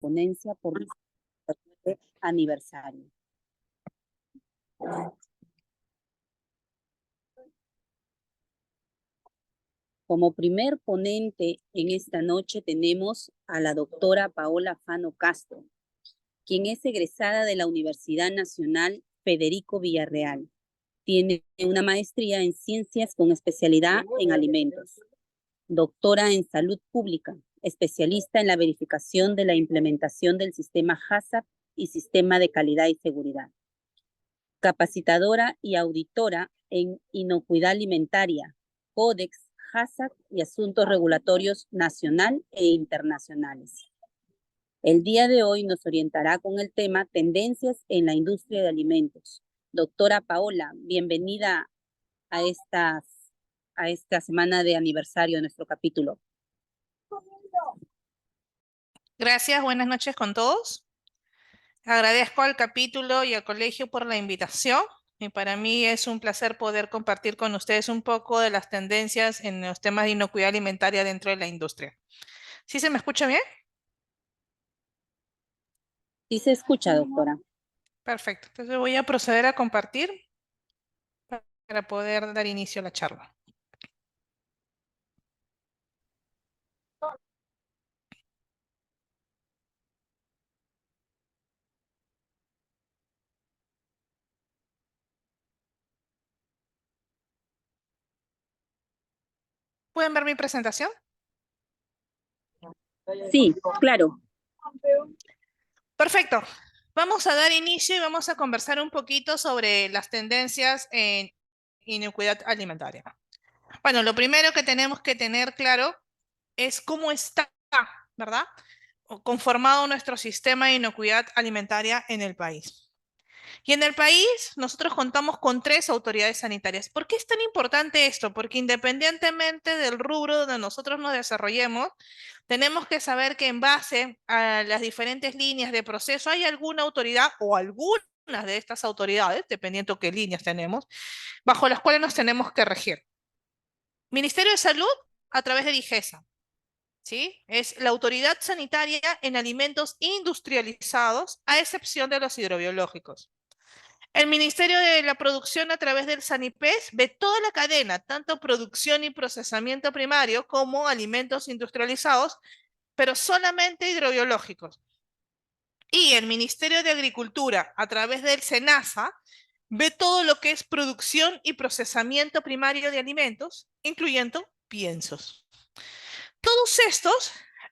ponencia por el aniversario. Como primer ponente en esta noche tenemos a la doctora Paola Fano Castro, quien es egresada de la Universidad Nacional Federico Villarreal. Tiene una maestría en ciencias con especialidad en alimentos. Doctora en salud pública, especialista en la verificación de la implementación del sistema HACCP y sistema de calidad y seguridad. Capacitadora y auditora en inocuidad alimentaria, Códex, HACCP y asuntos regulatorios nacional e internacionales. El día de hoy nos orientará con el tema Tendencias en la industria de alimentos. Doctora Paola, bienvenida a esta semana de aniversario de nuestro capítulo. Gracias, buenas noches con todos. Agradezco al capítulo y al colegio por la invitación. Y para mí es un placer poder compartir con ustedes un poco de las tendencias en los temas de inocuidad alimentaria dentro de la industria. ¿Sí se me escucha bien? Sí se escucha, doctora. Perfecto. Entonces voy a proceder a compartir para poder dar inicio a la charla. ¿Pueden ver mi presentación? Sí, claro. Perfecto. Vamos a dar inicio y vamos a conversar un poquito sobre las tendencias en inocuidad alimentaria. Bueno, lo primero que tenemos que tener claro es cómo está, ¿verdad? Conformado nuestro sistema de inocuidad alimentaria en el país. Y en el país nosotros contamos con 3 autoridades sanitarias. ¿Por qué es tan importante esto? Porque independientemente del rubro donde nosotros nos desarrollemos, tenemos que saber que en base a las diferentes líneas de proceso hay alguna autoridad o algunas de estas autoridades, dependiendo qué líneas tenemos, bajo las cuales nos tenemos que regir. Ministerio de Salud a través de DIGESA. ¿Sí? Es la autoridad sanitaria en alimentos industrializados, a excepción de los hidrobiológicos. El Ministerio de la Producción a través del SANIPES ve toda la cadena, tanto producción y procesamiento primario como alimentos industrializados, pero solamente hidrobiológicos. Y el Ministerio de Agricultura a través del SENASA ve todo lo que es producción y procesamiento primario de alimentos, incluyendo piensos. Todos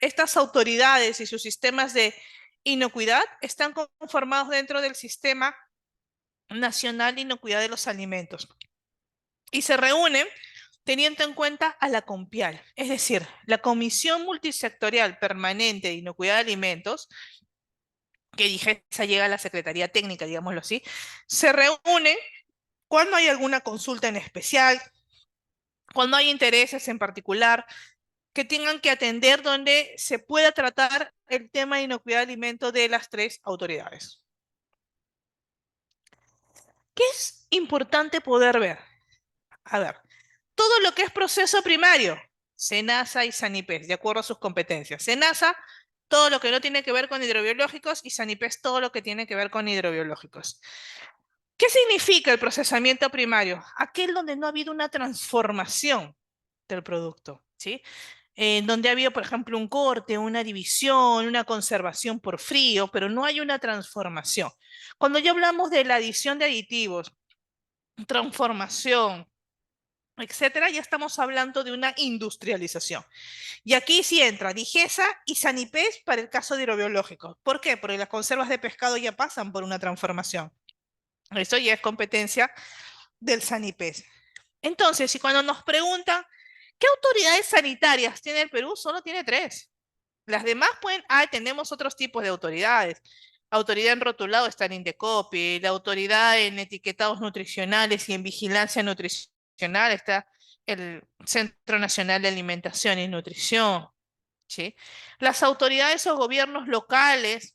estas autoridades y sus sistemas de inocuidad están conformados dentro del Sistema Nacional de Inocuidad de los Alimentos y se reúnen teniendo en cuenta a la COMPIAL, es decir, la Comisión Multisectorial Permanente de Inocuidad de Alimentos, que DIGESA llega a la Secretaría Técnica, digámoslo así, se reúne cuando hay alguna consulta en especial, cuando hay intereses en particular, que tengan que atender donde se pueda tratar el tema de inocuidad de alimentos de las 3 autoridades. ¿Qué es importante poder ver? A ver, todo lo que es proceso primario, SENASA y SANIPES, de acuerdo a sus competencias. SENASA, todo lo que no tiene que ver con hidrobiológicos, y SANIPES, todo lo que tiene que ver con hidrobiológicos. ¿Qué significa el procesamiento primario? Aquel donde no ha habido una transformación del producto, ¿sí? Donde ha habido, por ejemplo, un corte, una división, una conservación por frío, pero no hay una transformación. Cuando ya hablamos de la adición de aditivos, transformación, etcétera, ya estamos hablando de una industrialización. Y aquí sí entra DIGESA y SANIPES para el caso de hidrobiológicos. ¿Por qué? Porque las conservas de pescado ya pasan por una transformación. Eso ya es competencia del SANIPES. Entonces, si cuando nos preguntan, ¿qué autoridades sanitarias tiene el Perú? Solo tiene 3. Las demás tenemos otros tipos de autoridades. Autoridad en rotulado está en Indecopi, la autoridad en etiquetados nutricionales y en vigilancia nutricional está el Centro Nacional de Alimentación y Nutrición, ¿sí? Las autoridades o gobiernos locales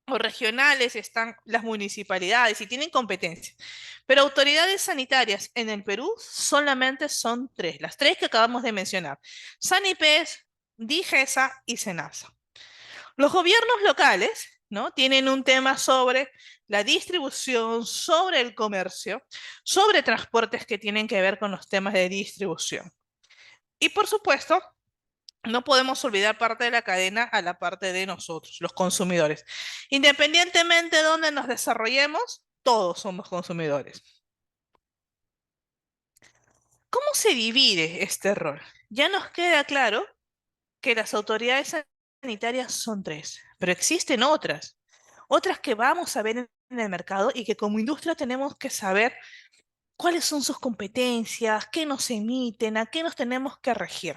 o regionales están las municipalidades y tienen competencia. Pero autoridades sanitarias en el Perú solamente son 3, las 3 que acabamos de mencionar. SANIPES, DIGESA y SENASA. Los gobiernos locales, ¿no? Tienen un tema sobre la distribución, sobre el comercio, sobre transportes que tienen que ver con los temas de distribución. Y por supuesto, no podemos olvidar parte de la cadena a la parte de nosotros, los consumidores. Independientemente de dónde nos desarrollemos, todos somos consumidores. ¿Cómo se divide este rol? Ya nos queda claro que las autoridades sanitarias son tres, pero existen otras que vamos a ver en el mercado y que como industria tenemos que saber cuáles son sus competencias, qué nos emiten, a qué nos tenemos que regir.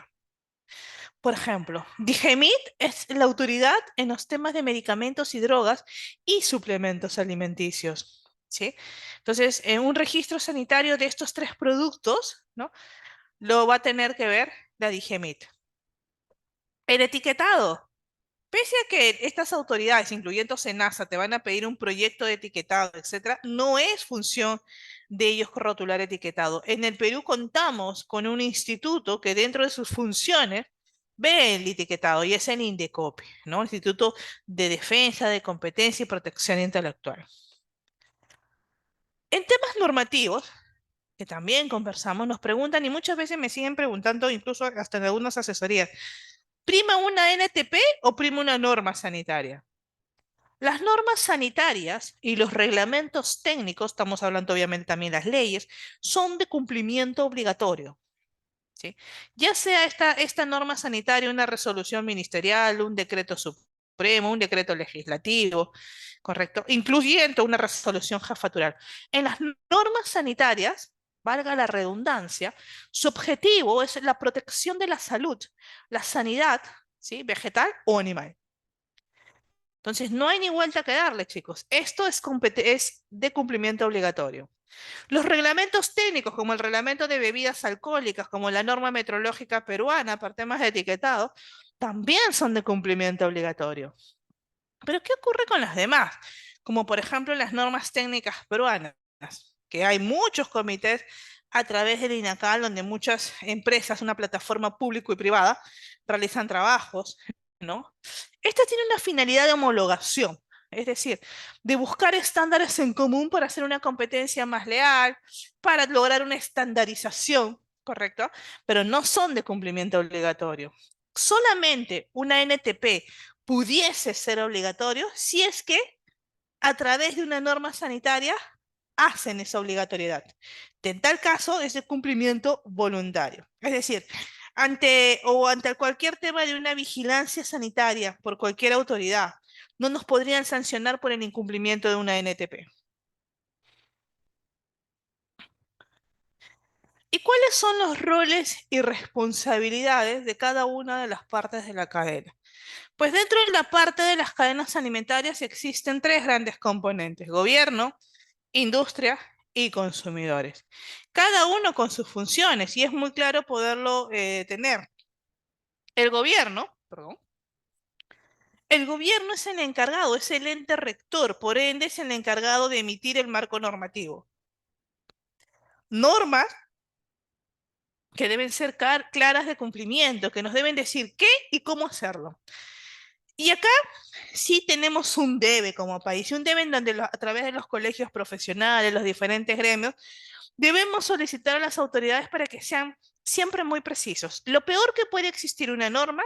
Por ejemplo, DIGEMIT es la autoridad en los temas de medicamentos y drogas y suplementos alimenticios. ¿Sí? Entonces, en un registro sanitario de estos tres productos, ¿no? Lo va a tener que ver la DIGEMIT. El etiquetado. Pese a que estas autoridades, incluyendo SENASA, te van a pedir un proyecto de etiquetado, etcétera, no es función de ellos rotular etiquetado. En el Perú contamos con un instituto que dentro de sus funciones ve el etiquetado y es el INDECOPI, ¿no? Instituto de Defensa de Competencia y Protección Intelectual. En temas normativos, que también conversamos, nos preguntan y muchas veces me siguen preguntando, incluso hasta en algunas asesorías, ¿prima una NTP o prima una norma sanitaria? Las normas sanitarias y los reglamentos técnicos, estamos hablando obviamente también las leyes, son de cumplimiento obligatorio. ¿Sí? Ya sea esta norma sanitaria una resolución ministerial, un decreto supremo, un decreto legislativo, ¿correcto? Incluyendo una resolución jefatural. En las normas sanitarias, valga la redundancia, su objetivo es la protección de la salud, la sanidad, ¿sí? Vegetal o animal. Entonces, no hay ni vuelta que darle, chicos. Esto es de cumplimiento obligatorio. Los reglamentos técnicos, como el reglamento de bebidas alcohólicas, como la norma metrológica peruana para temas de etiquetado, también son de cumplimiento obligatorio. Pero, ¿qué ocurre con las demás? Como por ejemplo las normas técnicas peruanas, que hay muchos comités a través del INACAL, donde muchas empresas, una plataforma público y privada, realizan trabajos, ¿no? Esta tiene una finalidad de homologación, es decir, de buscar estándares en común para hacer una competencia más leal, para lograr una estandarización, ¿correcto? Pero no son de cumplimiento obligatorio. Solamente una NTP pudiese ser obligatorio si es que a través de una norma sanitaria hacen esa obligatoriedad. En tal caso, es de cumplimiento voluntario. Es decir, ante cualquier tema de una vigilancia sanitaria por cualquier autoridad, no nos podrían sancionar por el incumplimiento de una NTP. ¿Y cuáles son los roles y responsabilidades de cada una de las partes de la cadena? Pues dentro de la parte de las cadenas alimentarias existen tres grandes componentes: gobierno, industria y consumidores. Cada uno con sus funciones y es muy claro poderlo tener. El gobierno, perdón, el gobierno es el encargado, es el ente rector, por ende es el encargado de emitir el marco normativo. Normas que deben ser claras de cumplimiento, que nos deben decir qué y cómo hacerlo. Y acá sí tenemos un debe como país, y un debe en donde a través de los colegios profesionales, los diferentes gremios, debemos solicitar a las autoridades para que sean siempre muy precisos. Lo peor que puede existir una norma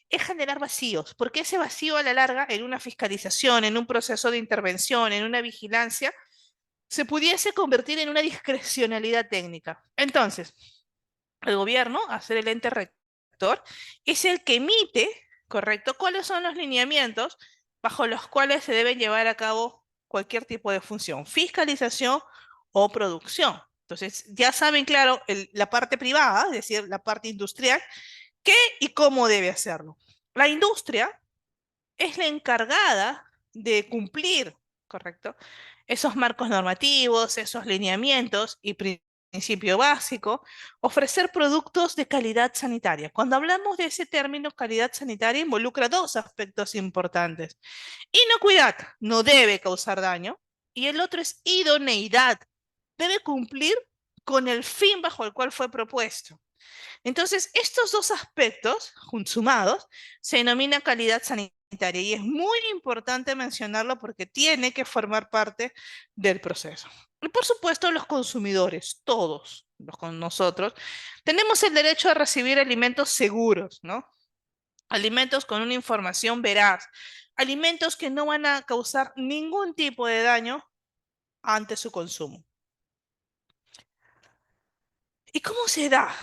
es generar vacíos, porque ese vacío a la larga en una fiscalización, en un proceso de intervención, en una vigilancia, se pudiese convertir en una discrecionalidad técnica. Entonces, el gobierno, a ser el ente rector, es el que emite, ¿correcto?, cuáles son los lineamientos bajo los cuales se deben llevar a cabo cualquier tipo de función, fiscalización o producción. Entonces, ya saben, claro, la parte privada, es decir, la parte industrial, qué y cómo debe hacerlo. La industria es la encargada de cumplir, ¿correcto?, esos marcos normativos, esos lineamientos y principio básico, ofrecer productos de calidad sanitaria. Cuando hablamos de ese término, calidad sanitaria, involucra dos aspectos importantes. Inocuidad, no debe causar daño, y el otro es idoneidad, debe cumplir con el fin bajo el cual fue propuesto. Entonces, estos dos aspectos, sumados, se denomina calidad sanitaria. sanitaria y es muy importante mencionarlo porque tiene que formar parte del proceso. Y por supuesto, los consumidores, todos los con nosotros, tenemos el derecho a recibir alimentos seguros, ¿no? Alimentos con una información veraz, alimentos que no van a causar ningún tipo de daño ante su consumo. ¿Y cómo se da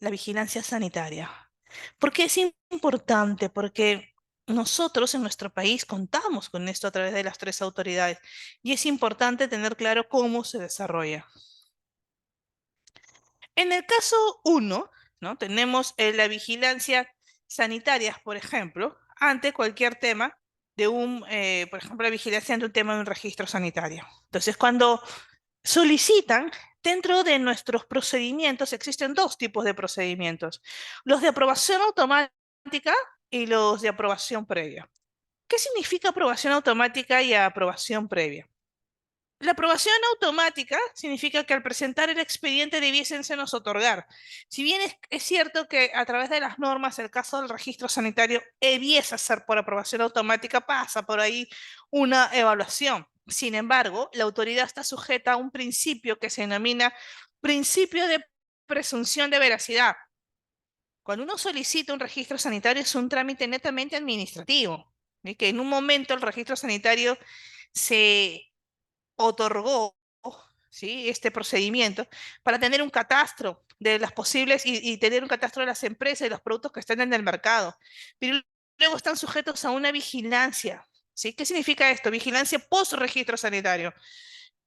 la vigilancia sanitaria? ¿Por qué es importante? Porque nosotros en nuestro país contamos con esto a través de las tres autoridades y es importante tener claro cómo se desarrolla. En el caso uno, ¿no? Tenemos la vigilancia sanitaria, por ejemplo, ante cualquier tema de por ejemplo, la vigilancia ante un tema de un registro sanitario. Entonces, cuando solicitan, dentro de nuestros procedimientos existen dos tipos de procedimientos, los de aprobación automática y los de aprobación previa. ¿Qué significa aprobación automática y aprobación previa? La aprobación automática significa que al presentar el expediente debiésemos otorgar. Si bien es cierto que a través de las normas el caso del registro sanitario debiese ser por aprobación automática, pasa por ahí una evaluación. Sin embargo, la autoridad está sujeta a un principio que se denomina principio de presunción de veracidad. Cuando uno solicita un registro sanitario es un trámite netamente administrativo, ¿sí? Que en un momento el registro sanitario se otorgó, ¿sí? Este procedimiento para tener un catastro de las posibles y tener un catastro de las empresas y los productos que están en el mercado. Pero luego están sujetos a una vigilancia. ¿Sí? ¿Qué significa esto? Vigilancia post-registro sanitario.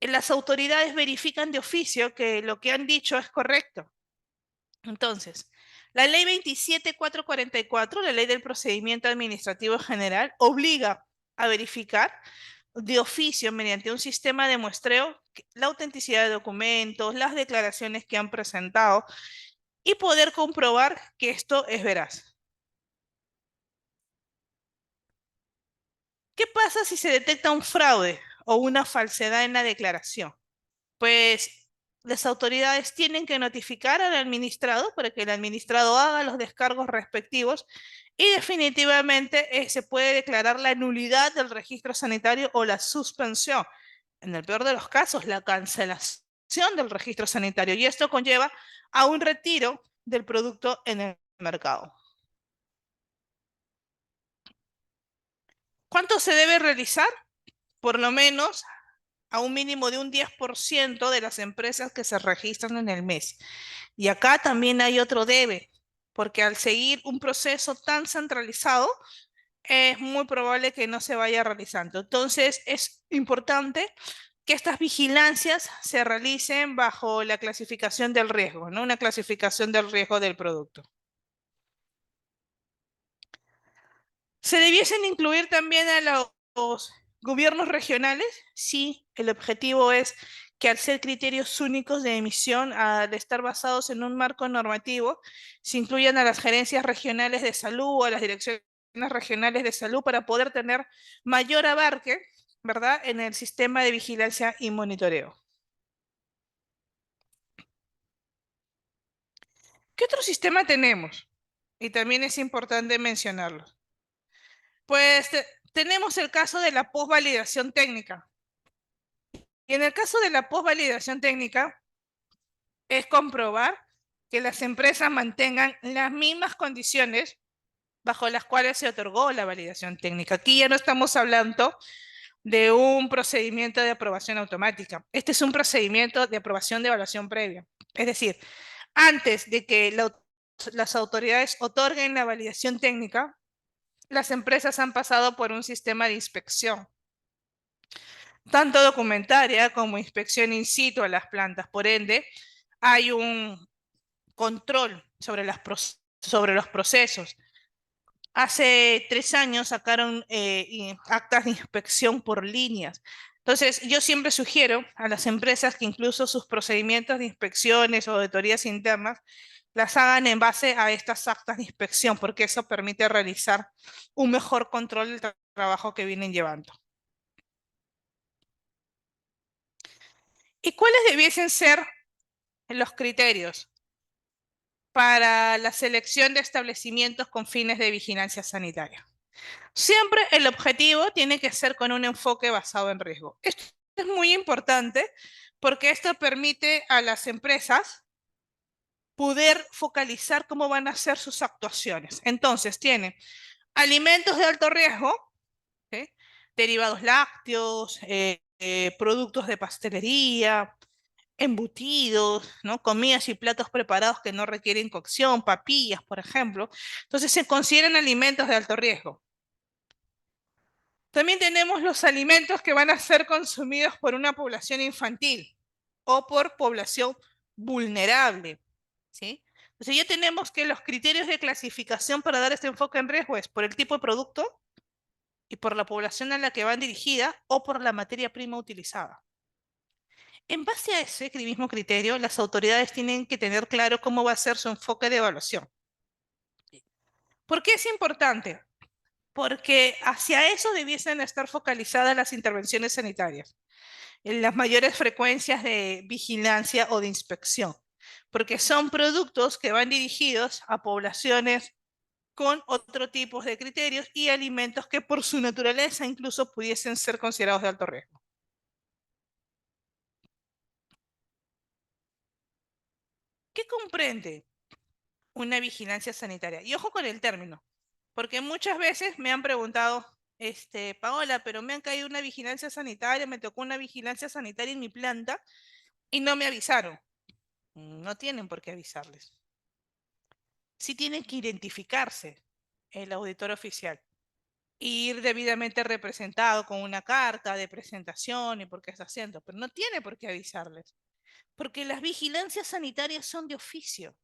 Las autoridades verifican de oficio que lo que han dicho es correcto. Entonces, la ley 27444, la ley del procedimiento administrativo general, obliga a verificar de oficio mediante un sistema de muestreo la autenticidad de documentos, las declaraciones que han presentado y poder comprobar que esto es veraz. ¿Qué pasa si se detecta un fraude o una falsedad en la declaración? Pues las autoridades tienen que notificar al administrado para que el administrado haga los descargos respectivos y definitivamente se puede declarar la nulidad del registro sanitario o la suspensión. En el peor de los casos, la cancelación del registro sanitario y esto conlleva a un retiro del producto en el mercado. ¿Cuánto se debe realizar? Por lo menos a un mínimo de un 10% de las empresas que se registran en el mes. Y acá también hay otro debe, porque al seguir un proceso tan centralizado, es muy probable que no se vaya realizando. Entonces, es importante que estas vigilancias se realicen bajo la clasificación del riesgo, ¿no? Una clasificación del riesgo del producto. ¿Se debiesen incluir también a los gobiernos regionales? Sí, el objetivo es que al ser criterios únicos de emisión, al estar basados en un marco normativo, se incluyan a las gerencias regionales de salud o a las direcciones regionales de salud para poder tener mayor abarque, ¿verdad?, en el sistema de vigilancia y monitoreo. ¿Qué otro sistema tenemos? Y también es importante mencionarlo. Pues tenemos el caso de la posvalidación técnica. Y en el caso de la posvalidación técnica, es comprobar que las empresas mantengan las mismas condiciones bajo las cuales se otorgó la validación técnica. Aquí ya no estamos hablando de un procedimiento de aprobación automática. Este es un procedimiento de aprobación de evaluación previa. Es decir, antes de que las autoridades otorguen la validación técnica, las empresas han pasado por un sistema de inspección, tanto documentaria como inspección in situ a las plantas. Por ende, hay un control sobre los procesos. Hace 3 años sacaron actas de inspección por líneas. Entonces, yo siempre sugiero a las empresas que incluso sus procedimientos de inspecciones o auditorías internas las hagan en base a estas actas de inspección, porque eso permite realizar un mejor control del trabajo que vienen llevando. ¿Y cuáles debiesen ser los criterios para la selección de establecimientos con fines de vigilancia sanitaria? Siempre el objetivo tiene que ser con un enfoque basado en riesgo. Esto es muy importante porque esto permite a las empresas poder focalizar cómo van a ser sus actuaciones. Entonces, tienen alimentos de alto riesgo, ¿sí? Derivados lácteos, productos de pastelería, embutidos, ¿no? Comidas y platos preparados que no requieren cocción, papillas, por ejemplo. Entonces, se consideran alimentos de alto riesgo. También tenemos los alimentos que van a ser consumidos por una población infantil o por población vulnerable, ¿sí? Entonces ya tenemos que los criterios de clasificación para dar este enfoque en riesgo es por el tipo de producto y por la población a la que van dirigida o por la materia prima utilizada. En base a ese mismo criterio, las autoridades tienen que tener claro cómo va a ser su enfoque de evaluación. ¿Por qué es importante? Porque hacia eso debiesen estar focalizadas las intervenciones sanitarias, en las mayores frecuencias de vigilancia o de inspección, porque son productos que van dirigidos a poblaciones con otro tipo de criterios y alimentos que por su naturaleza incluso pudiesen ser considerados de alto riesgo. ¿Qué comprende una vigilancia sanitaria? Y ojo con el término, porque muchas veces me han preguntado, Paola, pero me han caído una vigilancia sanitaria, me tocó una vigilancia sanitaria en mi planta y no me avisaron. No tienen por qué avisarles. Sí tienen que identificarse el auditor oficial, ir debidamente representado con una carta de presentación y por qué está haciendo, pero no tiene por qué avisarles, porque las vigilancias sanitarias son de oficio.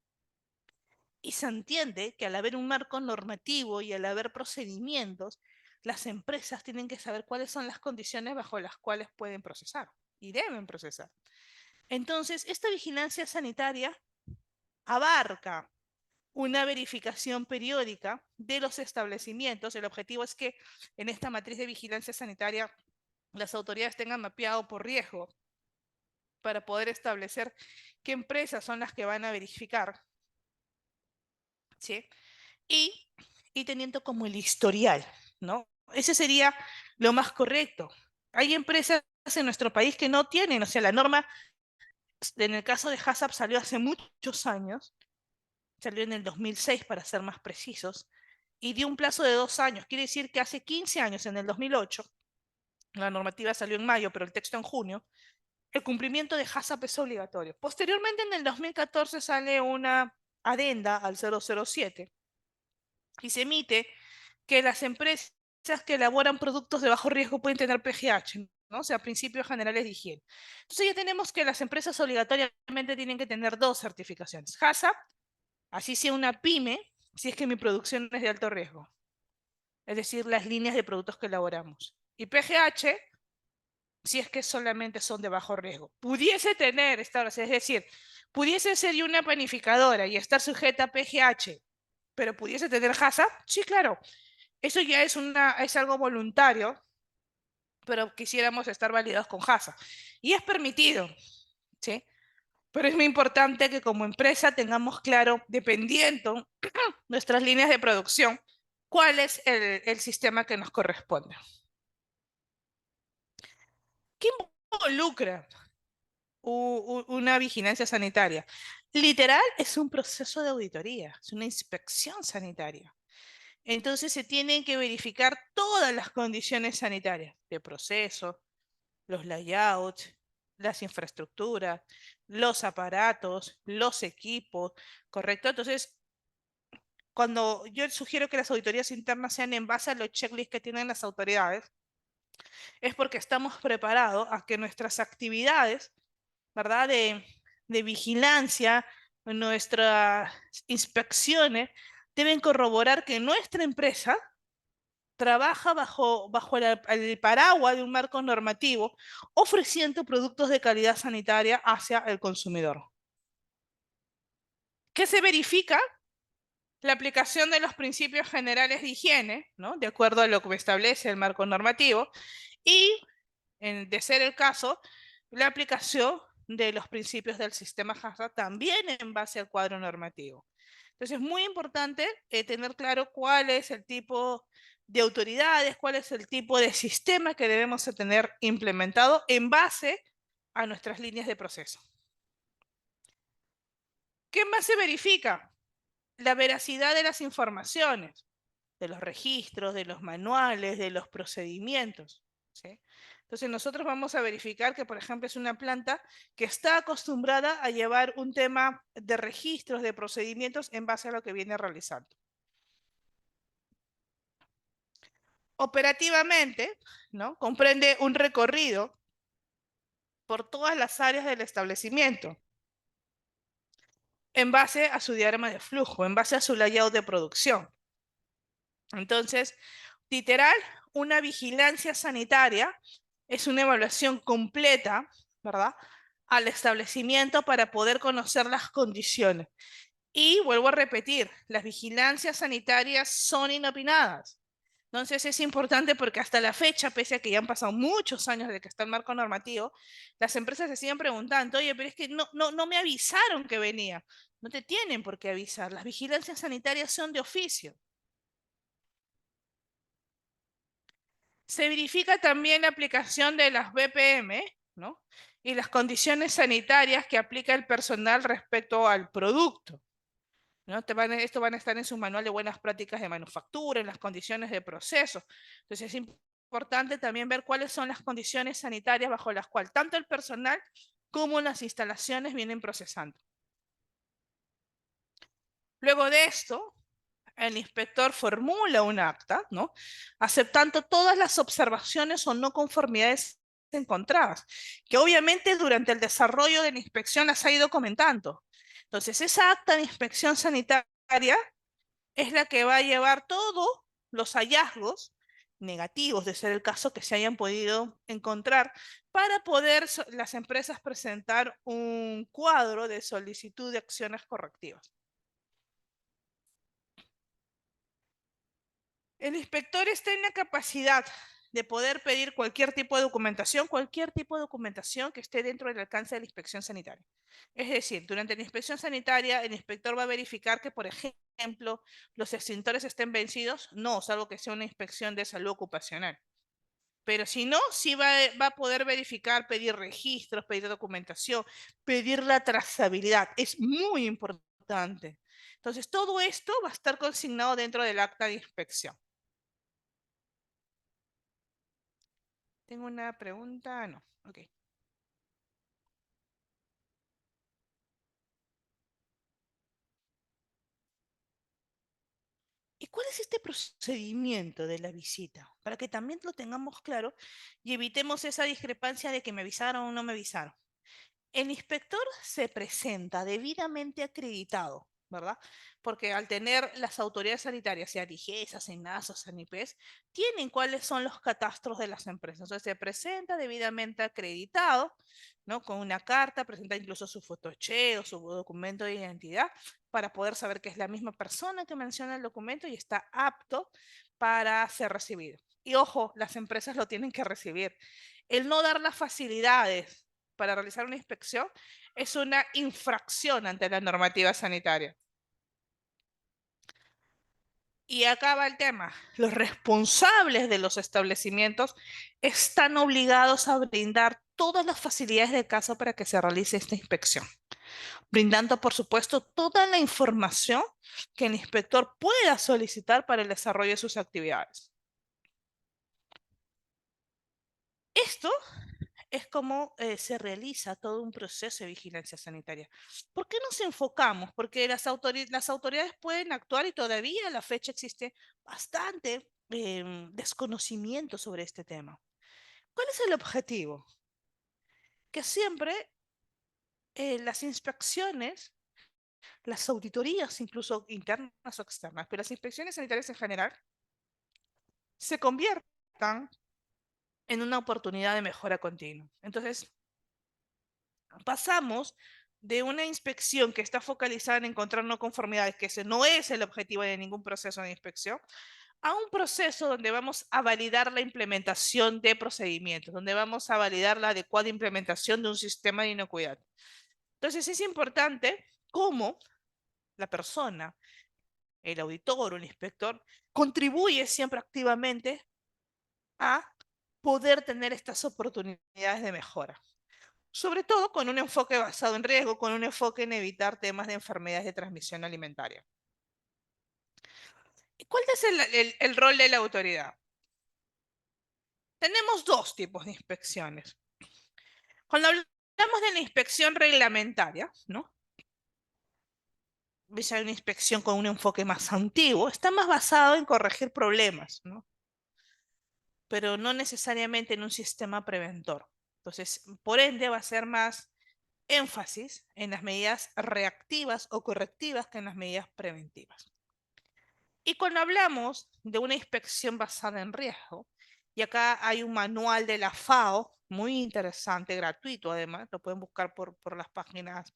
Y se entiende que al haber un marco normativo y al haber procedimientos, las empresas tienen que saber cuáles son las condiciones bajo las cuales pueden procesar y deben procesar. Entonces, esta vigilancia sanitaria abarca una verificación periódica de los establecimientos. El objetivo es que en esta matriz de vigilancia sanitaria las autoridades tengan mapeado por riesgo para poder establecer qué empresas son las que van a verificar, ¿sí? Y teniendo como el historial, ¿no? Ese sería lo más correcto. Hay empresas en nuestro país que no tienen, o sea, la norma, en el caso de HACCP salió hace muchos años, salió en el 2006 para ser más precisos, y dio un plazo de 2 años. Quiere decir que hace 15 años, en el 2008, la normativa salió en mayo, pero el texto en junio, el cumplimiento de HACCP es obligatorio. Posteriormente, en el 2014, sale una adenda al 007 y se emite que las empresas que elaboran productos de bajo riesgo pueden tener PGH, ¿no? O sea, principios generales de higiene. Entonces ya tenemos que las empresas obligatoriamente tienen que tener 2 certificaciones. HACCP, así sea una pyme, si es que mi producción es de alto riesgo. Es decir, las líneas de productos que elaboramos. Y PGH, si es que solamente son de bajo riesgo. Pudiese tener, es decir, pudiese ser una panificadora y estar sujeta a PGH, pero pudiese tener HACCP, sí, claro. Eso ya es algo voluntario, pero quisiéramos estar validados con HACCP. Y es permitido, ¿sí? Pero es muy importante que como empresa tengamos claro, dependiendo nuestras líneas de producción, cuál es el sistema que nos corresponde. ¿Qué involucra una vigilancia sanitaria? Literal, es un proceso de auditoría, es una inspección sanitaria. Entonces se tienen que verificar todas las condiciones sanitarias de proceso, los layouts, las infraestructuras, los aparatos, los equipos, ¿correcto? Entonces, cuando yo sugiero que las auditorías internas sean en base a los checklists que tienen las autoridades, es porque estamos preparados a que nuestras actividades, ¿verdad? De vigilancia, nuestras inspecciones, deben corroborar que nuestra empresa trabaja bajo el paraguas de un marco normativo, ofreciendo productos de calidad sanitaria hacia el consumidor. ¿Qué se verifica? La aplicación de los principios generales de higiene, ¿no? De acuerdo a lo que establece el marco normativo, y, de ser el caso, la aplicación de los principios del sistema HACCP también en base al cuadro normativo. Entonces es muy importante tener claro cuál es el tipo de autoridades, cuál es el tipo de sistema que debemos de tener implementado en base a nuestras líneas de proceso. ¿Qué más se verifica? La veracidad de las informaciones, de los registros, de los manuales, de los procedimientos, ¿sí? Entonces nosotros vamos a verificar que, por ejemplo, es una planta que está acostumbrada a llevar un tema de registros, de procedimientos en base a lo que viene realizando. Operativamente, ¿no? Comprende un recorrido por todas las áreas del establecimiento en base a su diagrama de flujo, en base a su layout de producción. Entonces, literal, una vigilancia sanitaria es una evaluación completa, ¿verdad?, al establecimiento para poder conocer las condiciones. Y vuelvo a repetir, las vigilancias sanitarias son inopinadas. Entonces es importante porque hasta la fecha, pese a que ya han pasado muchos años de que está el marco normativo, las empresas se siguen preguntando, oye, pero es que no me avisaron que venía. No te tienen por qué avisar. Las vigilancias sanitarias son de oficio. Se verifica también la aplicación de las BPM, ¿no?, y las condiciones sanitarias que aplica el personal respecto al producto, ¿no? Esto van a estar en su manual de buenas prácticas de manufactura, en las condiciones de proceso. Entonces es importante también ver cuáles son las condiciones sanitarias bajo las cuales tanto el personal como las instalaciones vienen procesando. Luego de esto, el inspector formula un acta, ¿no?, aceptando todas las observaciones o no conformidades encontradas, que obviamente durante el desarrollo de la inspección las ha ido comentando. Entonces, esa acta de inspección sanitaria es la que va a llevar todos los hallazgos negativos, de ser el caso, que se hayan podido encontrar, para poder las empresas presentar un cuadro de solicitud de acciones correctivas. El inspector está en la capacidad de poder pedir cualquier tipo de documentación que esté dentro del alcance de la inspección sanitaria. Es decir, durante la inspección sanitaria, el inspector va a verificar que, por ejemplo, los extintores estén vencidos, no, salvo que sea una inspección de salud ocupacional. Pero si no, sí va a poder verificar, pedir registros, pedir documentación, pedir la trazabilidad. Es muy importante. Entonces, todo esto va a estar consignado dentro del acta de inspección. Tengo una pregunta, no, ok. ¿Y cuál es este procedimiento de la visita? Para que también lo tengamos claro y evitemos esa discrepancia de que me avisaron o no me avisaron. El inspector se presenta debidamente acreditado, ¿verdad? Porque al tener las autoridades sanitarias, sea DIGESA, SENASA, SANIPES, tienen cuáles son los catastros de las empresas. Entonces se presenta debidamente acreditado, ¿no?, con una carta, presenta incluso su fotoche o su documento de identidad para poder saber que es la misma persona que menciona el documento y está apto para ser recibido. Y ojo, las empresas lo tienen que recibir. El no dar las facilidades para realizar una inspección es una infracción ante la normativa sanitaria. Y acá va el tema. Los responsables de los establecimientos están obligados a brindar todas las facilidades de caso para que se realice esta inspección, brindando, por supuesto, toda la información que el inspector pueda solicitar para el desarrollo de sus actividades. Esto es como se realiza todo un proceso de vigilancia sanitaria. ¿Por qué nos enfocamos? Porque las autoridades pueden actuar y todavía a la fecha existe bastante desconocimiento sobre este tema. ¿Cuál es el objetivo? Que siempre las inspecciones, las auditorías, incluso internas o externas, pero las inspecciones sanitarias en general, se conviertan en una oportunidad de mejora continua. Entonces, pasamos de una inspección que está focalizada en encontrar no conformidades, que ese no es el objetivo de ningún proceso de inspección, a un proceso donde vamos a validar la implementación de procedimientos, donde vamos a validar la adecuada implementación de un sistema de inocuidad. Entonces es importante cómo la persona el auditor o el inspector, contribuye siempre activamente a poder tener estas oportunidades de mejora. Sobre todo con un enfoque basado en riesgo, con un enfoque en evitar temas de enfermedades de transmisión alimentaria. ¿Y cuál es el rol de la autoridad? Tenemos dos tipos de inspecciones. Cuando hablamos de la inspección reglamentaria, ¿no? Ves, hay una inspección con un enfoque más antiguo, está más basado en corregir problemas, ¿no? Pero no necesariamente en un sistema preventor. Entonces, por ende, va a ser más énfasis en las medidas reactivas o correctivas que en las medidas preventivas. Y cuando hablamos de una inspección basada en riesgo, y acá hay un manual de la FAO, muy interesante, gratuito además, lo pueden buscar por las páginas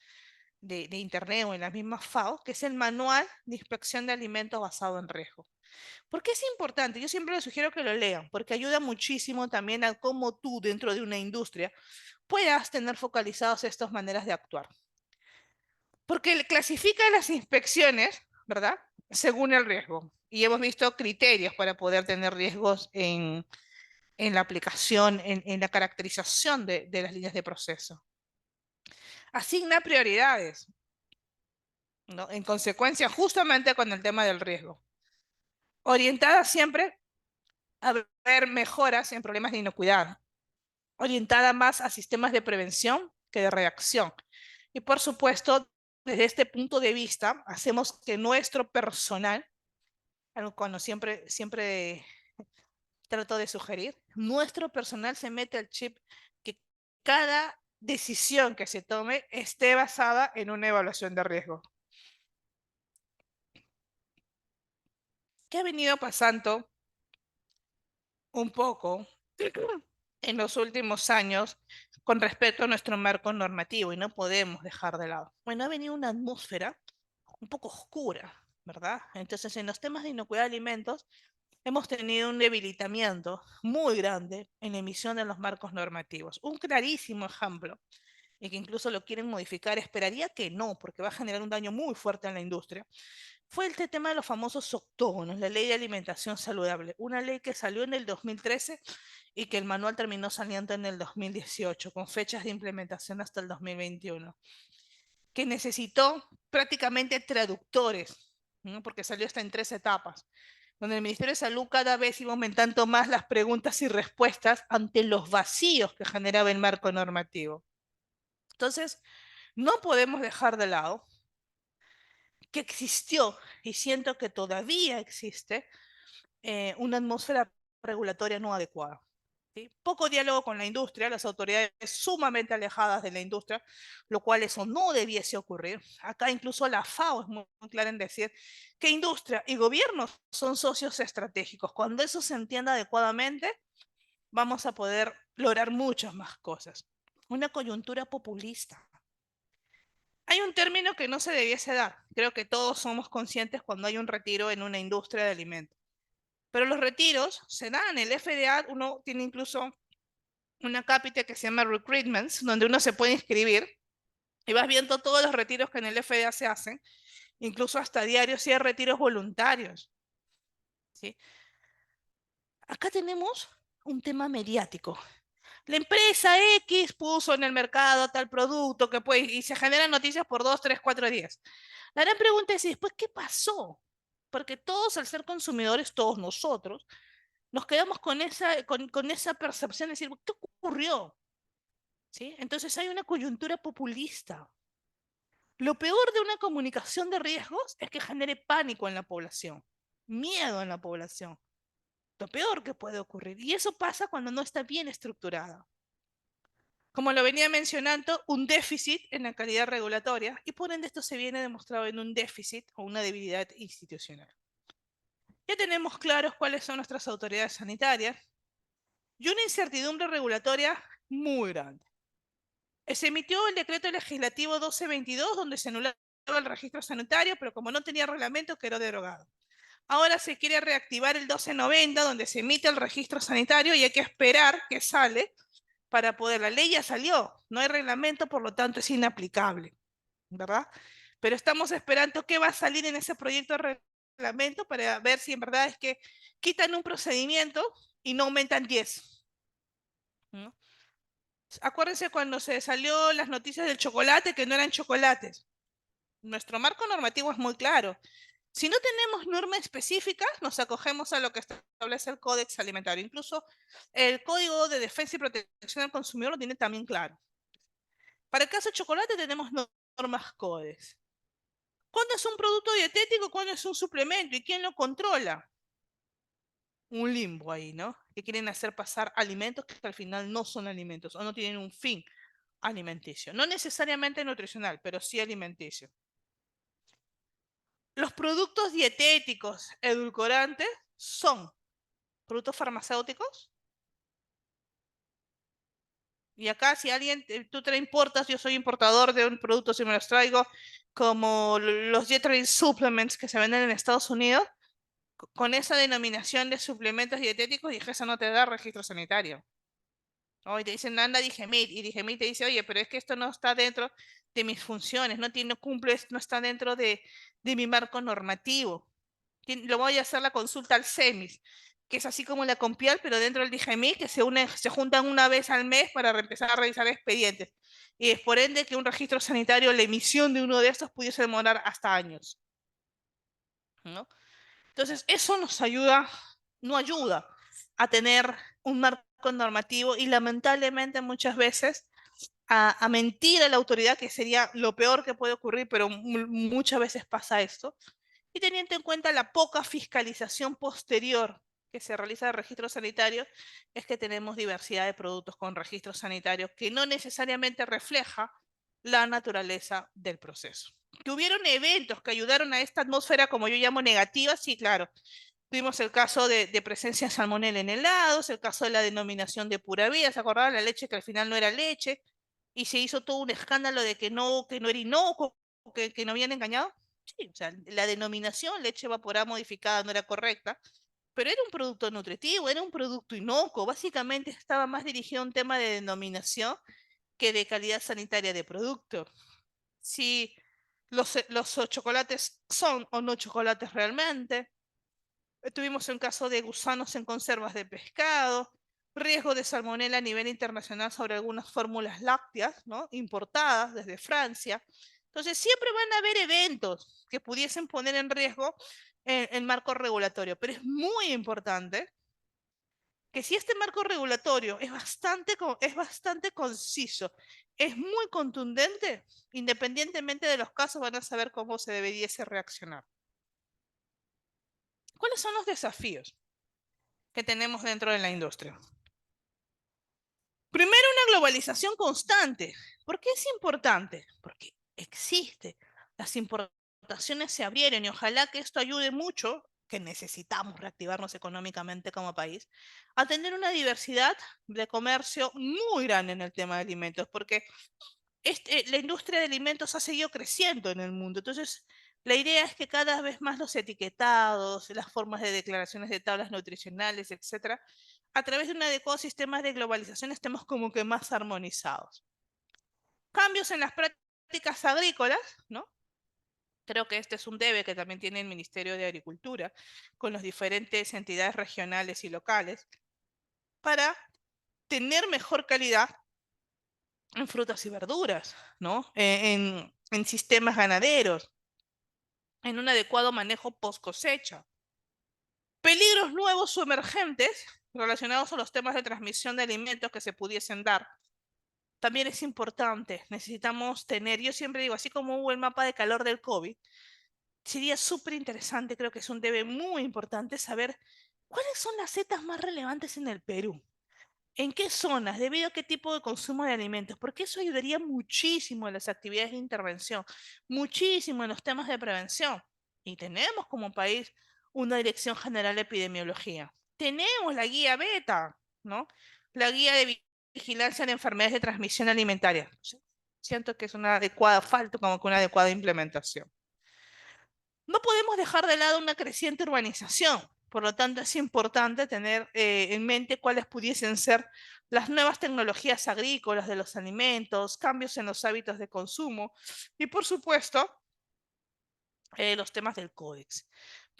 de internet o en las mismas FAO, que es el Manual de Inspección de Alimentos basado en riesgo. ¿Por qué es importante? Yo siempre les sugiero que lo lean, porque ayuda muchísimo también a cómo tú dentro de una industria puedas tener focalizadas estas maneras de actuar. Porque clasifica las inspecciones, ¿verdad? Según el riesgo. Y hemos visto criterios para poder tener riesgos en la aplicación, en la caracterización de las líneas de proceso. Asigna prioridades, ¿no? En consecuencia, justamente con el tema del riesgo. Orientada siempre a ver mejoras en problemas de inocuidad. Orientada más a sistemas de prevención que de reacción. Y por supuesto, desde este punto de vista, hacemos que nuestro personal, algo cuando siempre trato de sugerir, nuestro personal se mete al chip que cada decisión que se tome esté basada en una evaluación de riesgo. ¿Qué ha venido pasando un poco en los últimos años con respecto a nuestro marco normativo y no podemos dejar de lado? Bueno, ha venido una atmósfera un poco oscura, ¿verdad? Entonces, en los temas de inocuidad de alimentos, hemos tenido un debilitamiento muy grande en la emisión de los marcos normativos. Un clarísimo ejemplo, y que incluso lo quieren modificar, esperaría que no, porque va a generar un daño muy fuerte en la industria, fue el tema de los famosos octógonos, la ley de alimentación saludable, una ley que salió en el 2013 y que el manual terminó saliendo en el 2018, con fechas de implementación hasta el 2021, que necesitó prácticamente traductores, ¿no? Porque salió hasta en 3 etapas, donde el Ministerio de Salud cada vez iba aumentando más las preguntas y respuestas ante los vacíos que generaba el marco normativo. Entonces, no podemos dejar de lado que existió, y siento que todavía existe, una atmósfera regulatoria no adecuada. ¿Sí? Poco diálogo con la industria, las autoridades sumamente alejadas de la industria, lo cual eso no debiese ocurrir. Acá incluso la FAO es muy clara en decir que industria y gobierno son socios estratégicos. Cuando eso se entienda adecuadamente, vamos a poder lograr muchas más cosas. Una coyuntura populista. Hay un término que no se debiese dar. Creo que todos somos conscientes cuando hay un retiro en una industria de alimentos. Pero los retiros se dan. El FDA, uno tiene incluso una cápita que se llama Recruitments, donde uno se puede inscribir y vas viendo todos los retiros que en el FDA se hacen, incluso hasta diarios y hay retiros voluntarios. ¿Sí? Acá tenemos un tema mediático. La empresa X puso en el mercado tal producto que puede, y se generan noticias por 2, 3, 4 días. La gran pregunta es, ¿y después qué pasó? Porque todos, al ser consumidores, todos nosotros, nos quedamos con esa percepción de decir, ¿qué ocurrió? ¿Sí? Entonces hay una coyuntura populista. Lo peor de una comunicación de riesgos es que genere pánico en la población, miedo en la población. Lo peor que puede ocurrir. Y eso pasa cuando no está bien estructurada. Como lo venía mencionando, un déficit en la calidad regulatoria y por ende esto se viene demostrado en un déficit o una debilidad institucional. Ya tenemos claros cuáles son nuestras autoridades sanitarias y una incertidumbre regulatoria muy grande. Se emitió el decreto legislativo 1222 donde se anulaba el registro sanitario, pero como no tenía reglamento quedó derogado. Ahora se quiere reactivar el 1290 donde se emite el registro sanitario y hay que esperar que sale para poder. La ley ya salió, no hay reglamento, por lo tanto es inaplicable, ¿verdad? Pero estamos esperando qué va a salir en ese proyecto de reglamento para ver si en verdad es que quitan un procedimiento y no aumentan 10, ¿no? Acuérdense cuando se salió las noticias del chocolate que no eran chocolates. Nuestro marco normativo es muy claro. Si no tenemos normas específicas, nos acogemos a lo que establece el Códex Alimentario. Incluso el Código de Defensa y Protección del Consumidor lo tiene también claro. Para el caso de chocolate tenemos normas Códex. ¿Cuándo es un producto dietético? ¿Cuándo es un suplemento? ¿Y quién lo controla? Un limbo ahí, ¿no? Que quieren hacer pasar alimentos que al final no son alimentos o no tienen un fin alimenticio. No necesariamente nutricional, pero sí alimenticio. Los productos dietéticos edulcorantes son productos farmacéuticos. Y acá si alguien, tú te importas, yo soy importador de un producto, si me los traigo, como los Dietary Supplements que se venden en Estados Unidos, con esa denominación de suplementos dietéticos, y eso no te da registro sanitario. Hoy te dicen, anda Digemit, y Digemit te dice, oye, pero es que esto no está dentro de mis funciones, no cumple, no está dentro de mi marco normativo. Lo voy a hacer la consulta al CEMIS, que es así como la Compial, pero dentro del Digemit, que se juntan una vez al mes para empezar a revisar expedientes. Y es por ende que un registro sanitario, la emisión de uno de estos pudiese demorar hasta años, ¿no? Entonces, eso nos ayuda, no ayuda a tener un marco normativo y lamentablemente muchas veces a mentir a la autoridad, que sería lo peor que puede ocurrir, pero muchas veces pasa esto. Y teniendo en cuenta la poca fiscalización posterior que se realiza de registros sanitarios, es que tenemos diversidad de productos con registros sanitarios que no necesariamente refleja la naturaleza del proceso. Que hubieron eventos que ayudaron a esta atmósfera, como yo llamo negativa, sí, claro. Tuvimos el caso de presencia de salmonela en helados, el caso de la denominación de pura vida, ¿se acordaban? La leche que al final no era leche, y se hizo todo un escándalo de que no era inocuo, que no habían engañado. Sí, o sea, la denominación leche evaporada modificada no era correcta, pero era un producto nutritivo, era un producto inocuo, básicamente estaba más dirigido a un tema de denominación que de calidad sanitaria de producto. Si los chocolates son o no chocolates realmente. Tuvimos un caso de gusanos en conservas de pescado, riesgo de salmonela a nivel internacional sobre algunas fórmulas lácteas, ¿no? Importadas desde Francia. Entonces, siempre van a haber eventos que pudiesen poner en riesgo el marco regulatorio, pero es muy importante que si este marco regulatorio es bastante conciso, es muy contundente, independientemente de los casos, van a saber cómo se debiese reaccionar. ¿Cuáles son los desafíos que tenemos dentro de la industria? Primero, una globalización constante. ¿Por qué es importante? Porque existe. Las importaciones se abrieron y ojalá que esto ayude mucho, que necesitamos reactivarnos económicamente como país, a tener una diversidad de comercio muy grande en el tema de alimentos, porque la industria de alimentos ha seguido creciendo en el mundo. Entonces, la idea es que cada vez más los etiquetados, las formas de declaraciones de tablas nutricionales, etcétera, a través de un adecuado sistema de globalización estemos como que más armonizados. Cambios en las prácticas agrícolas, ¿no? Creo que este es un debe que también tiene el Ministerio de Agricultura con las diferentes entidades regionales y locales para tener mejor calidad en frutas y verduras, ¿no? En sistemas ganaderos, en un adecuado manejo post cosecha. Peligros nuevos o emergentes relacionados a los temas de transmisión de alimentos que se pudiesen dar. También es importante, necesitamos tener, yo siempre digo, así como hubo el mapa de calor del COVID, sería súper interesante, creo que es un debe muy importante saber cuáles son las setas más relevantes en el Perú. ¿En qué zonas? ¿Debido a qué tipo de consumo de alimentos? Porque eso ayudaría muchísimo en las actividades de intervención, muchísimo en los temas de prevención. Y tenemos como país una Dirección General de Epidemiología. Tenemos la guía beta, ¿no? La guía de vigilancia de enfermedades de transmisión alimentaria. Siento que es una adecuada, falta como que una adecuada implementación. No podemos dejar de lado una creciente urbanización, por lo tanto es importante tener en mente cuáles pudiesen ser las nuevas tecnologías agrícolas de los alimentos, cambios en los hábitos de consumo y por supuesto los temas del códex.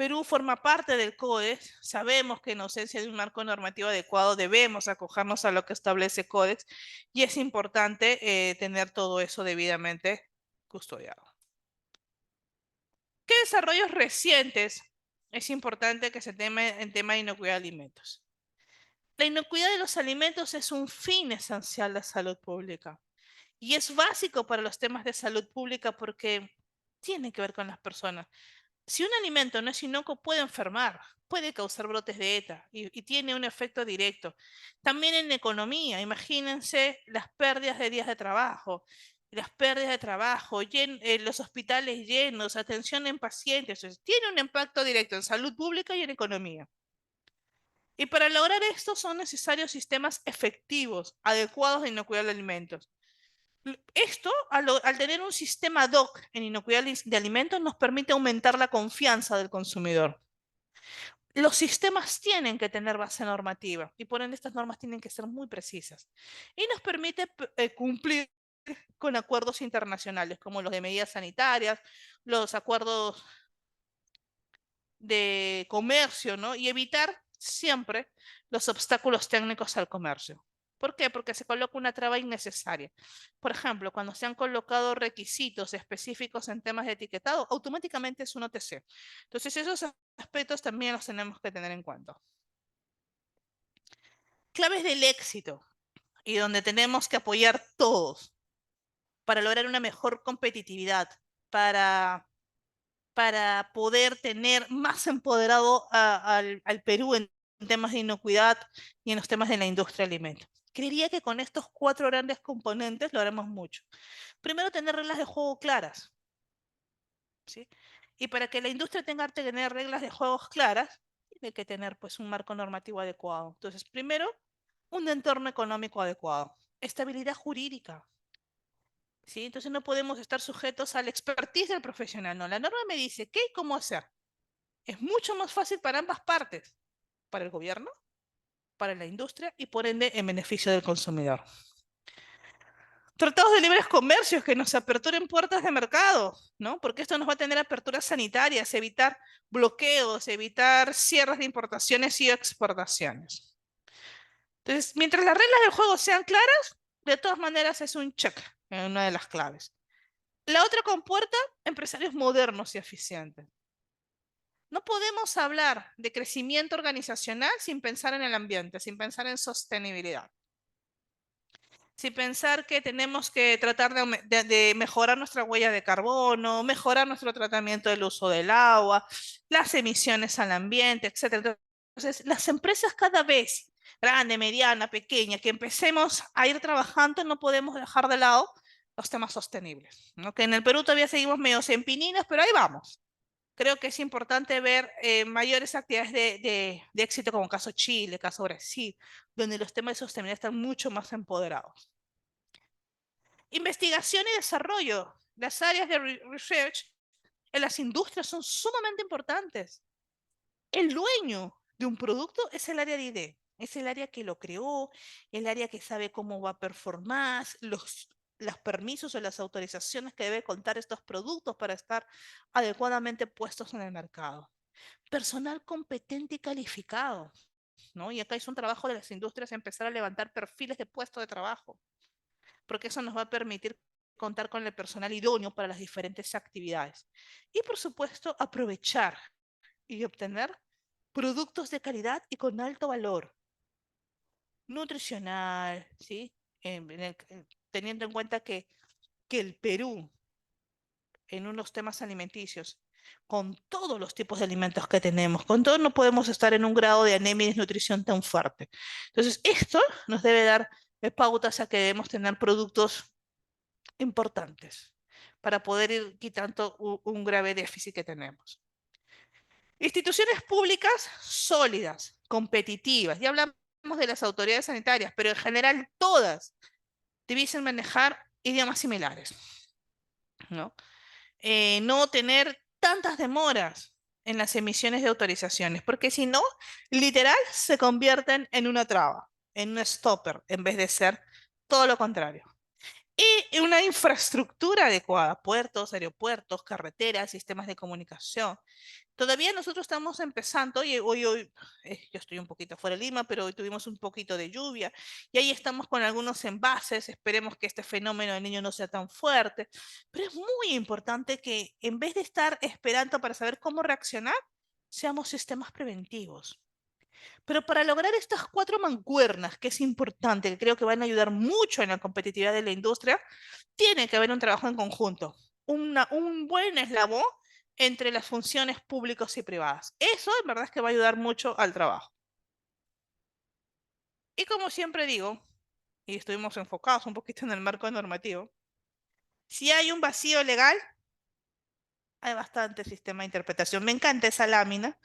Perú forma parte del Codex, sabemos que en ausencia de un marco normativo adecuado debemos acogernos a lo que establece Codex y es importante tener todo eso debidamente custodiado. ¿Qué desarrollos recientes es importante que se teme en tema de inocuidad de alimentos? La inocuidad de los alimentos es un fin esencial de salud pública y es básico para los temas de salud pública porque tiene que ver con las personas. Si un alimento no es inocuo, puede enfermar, puede causar brotes de ETA y tiene un efecto directo. También en economía, imagínense las pérdidas de días de trabajo, los hospitales llenos, atención en pacientes. Tiene un impacto directo en salud pública y en economía. Y para lograr esto son necesarios sistemas efectivos, adecuados de inocuidad de alimentos. Esto, al tener un sistema ad hoc en inocuidad de alimentos, nos permite aumentar la confianza del consumidor. Los sistemas tienen que tener base normativa y por ende estas normas tienen que ser muy precisas. Y nos permite cumplir con acuerdos internacionales como los de medidas sanitarias, los acuerdos de comercio, ¿no? Y evitar siempre los obstáculos técnicos al comercio. ¿Por qué? Porque se coloca una traba innecesaria. Por ejemplo, cuando se han colocado requisitos específicos en temas de etiquetado, automáticamente es un OTC. Entonces, esos aspectos también los tenemos que tener en cuenta. Claves del éxito y donde tenemos que apoyar todos para lograr una mejor competitividad, para poder tener más empoderado al Perú en temas de inocuidad y en los temas de la industria de alimentos. Creería que con estos 4 grandes componentes logramos mucho. Primero, tener reglas de juego claras, ¿sí? Y para que la industria tenga que tener reglas de juego claras, tiene que tener pues un marco normativo adecuado. Entonces, primero, un entorno económico adecuado. Estabilidad jurídica, ¿sí? Entonces no podemos estar sujetos al expertise del profesional. No, la norma me dice qué y cómo hacer. Es mucho más fácil para ambas partes, para el gobierno, para la industria y por ende en beneficio del consumidor. Tratados de libres comercios que nos aperturen puertas de mercado, ¿no? Porque esto nos va a tener aperturas sanitarias, evitar bloqueos, evitar cierres de importaciones y exportaciones. Entonces, mientras las reglas del juego sean claras, de todas maneras es un check en una de las claves. La otra compuerta, empresarios modernos y eficientes. No podemos hablar de crecimiento organizacional sin pensar en el ambiente, sin pensar en sostenibilidad, sin pensar que tenemos que tratar de mejorar nuestra huella de carbono, mejorar nuestro tratamiento del uso del agua, las emisiones al ambiente, etc. Entonces, las empresas cada vez, grande, mediana, pequeña, que empecemos a ir trabajando, no podemos dejar de lado los temas sostenibles, ¿no? Que en el Perú todavía seguimos medio en pininas, pero ahí vamos. Creo que es importante ver mayores actividades de éxito como caso Chile, caso Brasil, donde los temas de sostenibilidad están mucho más empoderados. Investigación y desarrollo. Las áreas de research en las industrias son sumamente importantes. El dueño de un producto es el área de ID, es el área que lo creó, el área que sabe cómo va a performar, los permisos o las autorizaciones que debe contar estos productos para estar adecuadamente puestos en el mercado. Personal competente y calificado, ¿no? Y acá es un trabajo de las industrias empezar a levantar perfiles de puesto de trabajo, porque eso nos va a permitir contar con el personal idóneo para las diferentes actividades. Y por supuesto, aprovechar y obtener productos de calidad y con alto valor nutricional, ¿sí? Teniendo en cuenta que el Perú, en unos temas alimenticios, con todos los tipos de alimentos que tenemos, con todo no podemos estar en un grado de anemia y desnutrición tan fuerte. Entonces, esto nos debe dar pautas a que debemos tener productos importantes para poder ir quitando un grave déficit que tenemos. Instituciones públicas sólidas, competitivas. Ya hablamos de las autoridades sanitarias, pero en general todas debiesen manejar idiomas similares, ¿no? No tener tantas demoras en las emisiones de autorizaciones, porque si no, literal se convierten en una traba, en un stopper, en vez de ser todo lo contrario. y una infraestructura adecuada, puertos, aeropuertos, carreteras, sistemas de comunicación. Todavía nosotros estamos empezando y hoy yo estoy un poquito fuera de Lima, pero hoy tuvimos un poquito de lluvia y ahí estamos con algunos envases. Esperemos que este fenómeno del niño no sea tan fuerte, pero es muy importante que en vez de estar esperando para saber cómo reaccionar, seamos sistemas preventivos. Pero para lograr estas cuatro mancuernas, que es importante, que creo que van a ayudar mucho en la competitividad de la industria, tiene que haber un trabajo en conjunto, un buen eslabón entre las funciones públicas y privadas. Eso en verdad es que va a ayudar mucho al trabajo. Y como siempre digo, y estuvimos enfocados un poquito en el marco normativo, si hay un vacío legal, hay bastante sistema de interpretación. Me encanta esa lámina,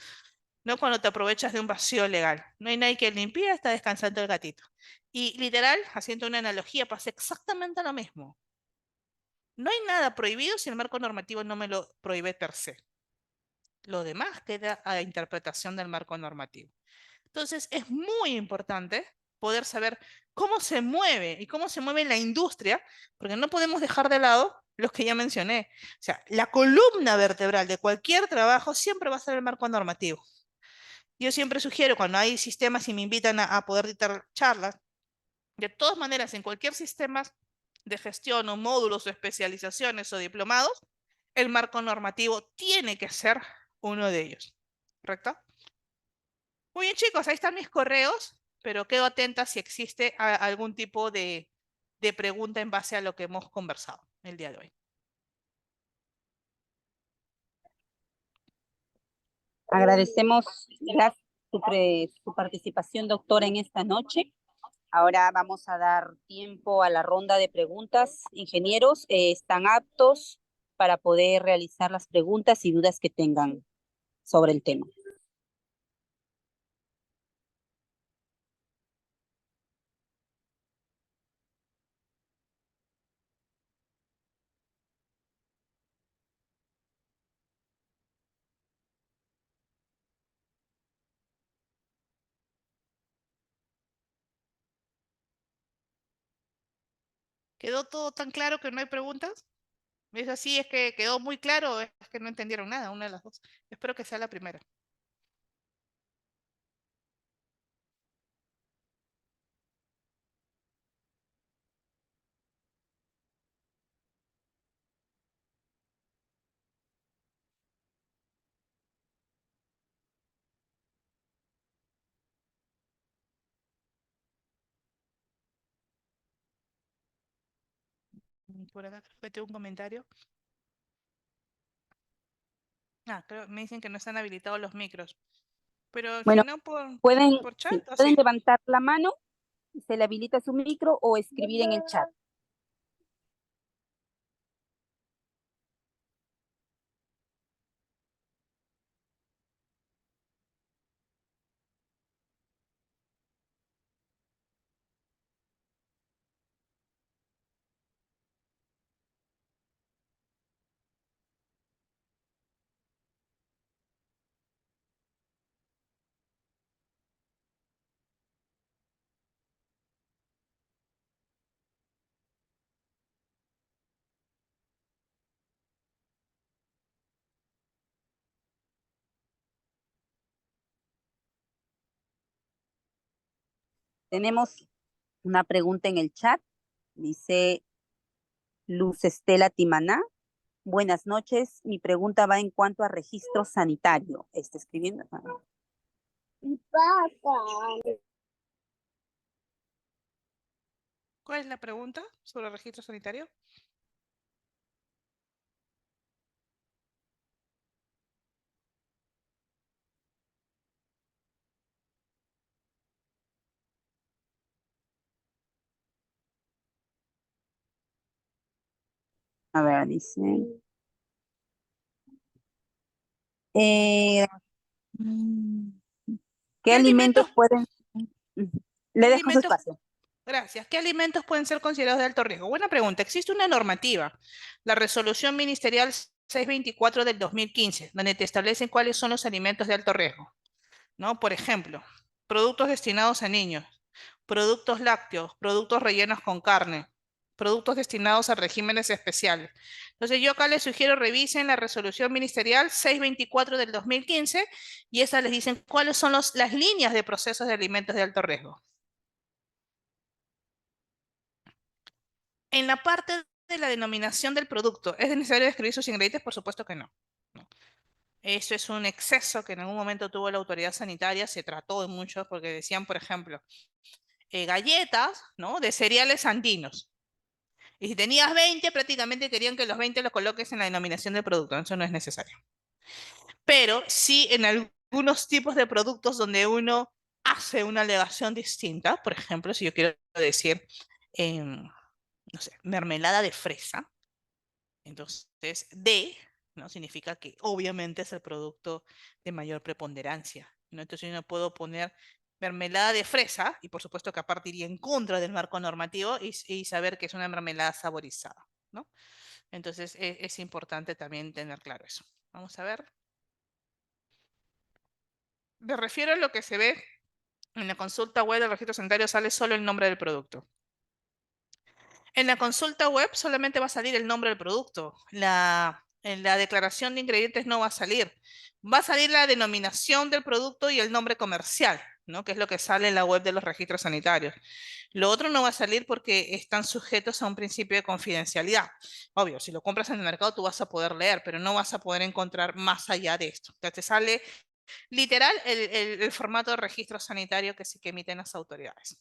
¿no? Cuando te aprovechas de un vacío legal. No hay nadie que limpie, está descansando el gatito. Y literal, haciendo una analogía, pasa exactamente lo mismo. No hay nada prohibido si el marco normativo no me lo prohíbe per se. Lo demás queda a interpretación del marco normativo. Entonces, es muy importante poder saber cómo se mueve y cómo se mueve la industria, porque no podemos dejar de lado los que ya mencioné. O sea, la columna vertebral de cualquier trabajo siempre va a ser el marco normativo. Yo siempre sugiero, cuando hay sistemas y me invitan a poder dictar charlas, de todas maneras, en cualquier sistema de gestión o módulos o especializaciones o diplomados, el marco normativo tiene que ser uno de ellos. ¿Correcto? Muy bien, chicos, ahí están mis correos, pero quedo atenta si existe algún tipo de pregunta en base a lo que hemos conversado el día de hoy. Agradecemos su participación, doctora, en esta noche. Ahora vamos a dar tiempo a la ronda de preguntas. Ingenieros, ¿están aptos para poder realizar las preguntas y dudas que tengan sobre el tema? ¿Quedó todo tan claro que no hay preguntas? ¿Es así? ¿Es que quedó muy claro o es que no entendieron nada? Una de las dos. Espero que sea la primera. Por acá creo que tengo un comentario. Me dicen que no están habilitados los micros. Pero si Bueno, no pueden, por chat, sí, ¿o pueden sí? levantar la mano, se le habilita su micro o escribir en el chat. Tenemos una pregunta en el chat. Dice Luz Estela Timaná. Buenas noches. Mi pregunta va en cuanto a registro sanitario. Está escribiendo. ¿Cuál es la pregunta sobre el registro sanitario? A ver, dice. eh, mm, ¿Qué ¿Qué alimentos alimentos, pueden? qué Le dejo su alimentos, espacio. gracias, qué alimentos pueden ser considerados de alto riesgo? Buena pregunta. Existe una normativa, la Resolución Ministerial 624 del 2015, donde te establecen cuáles son los alimentos de alto riesgo, ¿no? Por ejemplo, productos destinados a niños, productos lácteos, productos rellenos con carne. productos destinados a regímenes especiales. Entonces yo acá les sugiero revisen la resolución ministerial 624 del 2015 y esas les dicen cuáles son las líneas de procesos de alimentos de alto riesgo. En la parte de la denominación del producto, ¿es necesario describir sus ingredientes? Por supuesto que no. No. Eso es un exceso que en algún momento tuvo la autoridad sanitaria, se trató de muchos porque decían, por ejemplo, galletas, ¿no? De cereales andinos. Y si tenías 20, prácticamente querían que los 20 los coloques en la denominación del producto. Eso no es necesario. Pero sí en algunos tipos de productos donde uno hace una alegación distinta. Por ejemplo, si yo quiero decir, no sé, mermelada de fresa. Entonces, D, ¿no? Significa que obviamente es el producto de mayor preponderancia, ¿no? Entonces yo no puedo poner mermelada de fresa, y por supuesto que aparte iría en contra del marco normativo y saber que es una mermelada saborizada, ¿no? Entonces es importante también tener claro eso. Vamos a ver. Me refiero a lo que se ve en la consulta web del registro sanitario, sale solo el nombre del producto. En la consulta web solamente va a salir el nombre del producto. En la declaración de ingredientes no va a salir. Va a salir la denominación del producto y el nombre comercial, ¿no? Que es lo que sale en la web de los registros sanitarios. Lo otro no va a salir porque están sujetos a un principio de confidencialidad. Obvio, si lo compras en el mercado tú vas a poder leer, pero no vas a poder encontrar más allá de esto. Entonces te sale literal el formato de registro sanitario que emiten las autoridades.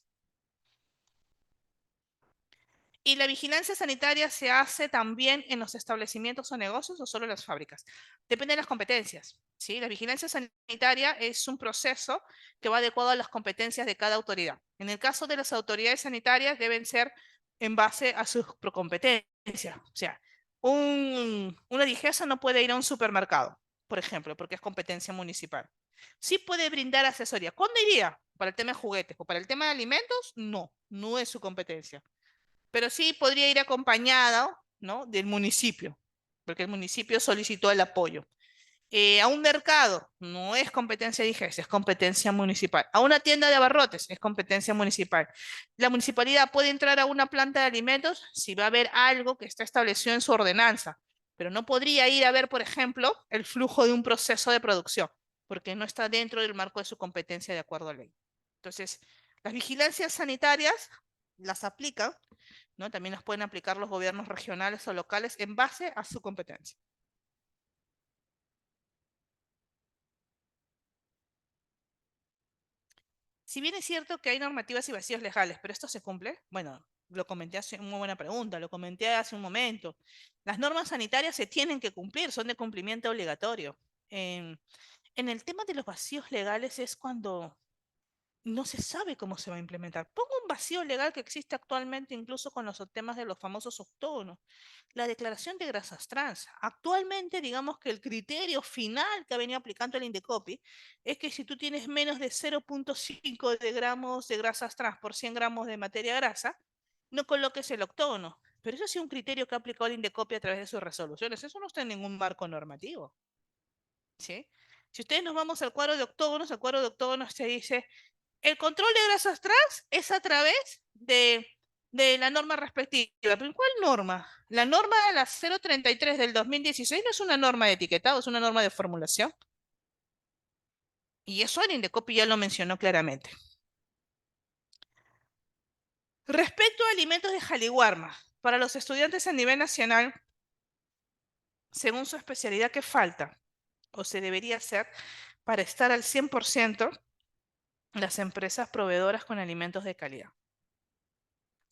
¿Y la vigilancia sanitaria se hace también en los establecimientos o negocios o solo en las fábricas? Depende de las competencias, ¿sí? La vigilancia sanitaria es un proceso que va adecuado a las competencias de cada autoridad. En el caso de las autoridades sanitarias deben ser en base a sus competencias. O sea, una DIGESA no puede ir a un supermercado, por ejemplo, porque es competencia municipal. Sí puede brindar asesoría. ¿Cuándo iría? ¿Para el tema de juguetes o para el tema de alimentos? No, no es su competencia, pero sí podría ir acompañado, ¿no? Del municipio, porque el municipio solicitó el apoyo. A un mercado, no es competencia de IGES, es competencia municipal. A una tienda de abarrotes, es competencia municipal. La municipalidad puede entrar a una planta de alimentos si va a haber algo que está establecido en su ordenanza, pero no podría ir a ver, por ejemplo, el flujo de un proceso de producción, porque no está dentro del marco de su competencia de acuerdo a ley. Entonces, las vigilancias sanitarias las aplican, ¿no? También las pueden aplicar los gobiernos regionales o locales en base a su competencia. Si bien es cierto que hay normativas y vacíos legales, pero esto se cumple, bueno, lo comenté hace una buena pregunta, lo comenté hace un momento. Las normas sanitarias se tienen que cumplir, son de cumplimiento obligatorio. En el tema de los vacíos legales es cuando no se sabe cómo se va a implementar. Pongo un vacío legal que existe actualmente incluso con los temas de los famosos octógonos. La declaración de grasas trans. Actualmente, digamos que el criterio final que ha venido aplicando el Indecopi es que si tú tienes menos de 0,5 de gramos de grasas trans por 100 gramos de materia grasa, no coloques el octógono. Pero eso sí es un criterio que ha aplicado el Indecopi a través de sus resoluciones. Eso no está en ningún marco normativo, ¿sí? Si ustedes nos vamos al cuadro de octógonos, el cuadro de octógonos se dice el control de grasas trans es a través de la norma respectiva. ¿Pero cuál norma? La norma de la 033 del 2016 no es una norma de etiquetado, es una norma de formulación. Y eso el Indecopi ya lo mencionó claramente. Respecto a alimentos de Jaliwarma, para los estudiantes a nivel nacional, según su especialidad, ¿qué falta? O se debería hacer para estar al 100% las empresas proveedoras con alimentos de calidad.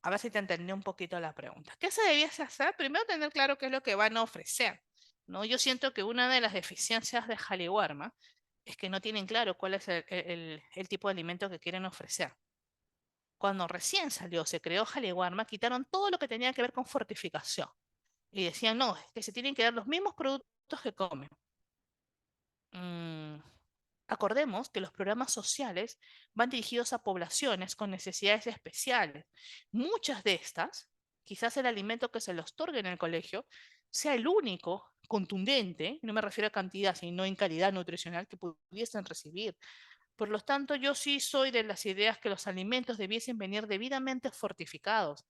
A ver si te entendí un poquito la pregunta. ¿Qué se debiese hacer? Primero tener claro qué es lo que van a ofrecer, ¿no? Yo siento que una de las deficiencias de Jaliwarma es que no tienen claro cuál es el tipo de alimento que quieren ofrecer. Cuando recién salió, se creó Jaliwarma, quitaron todo lo que tenía que ver con fortificación. Y decían, no, es que se tienen que dar los mismos productos que comen. Mm, Acordemos que los programas sociales van dirigidos a poblaciones con necesidades especiales. Muchas de estas, quizás el alimento que se les otorgue en el colegio sea el único contundente, no me refiero a cantidad, sino en calidad nutricional que pudiesen recibir. Por lo tanto, yo sí soy de las ideas que los alimentos debiesen venir debidamente fortificados.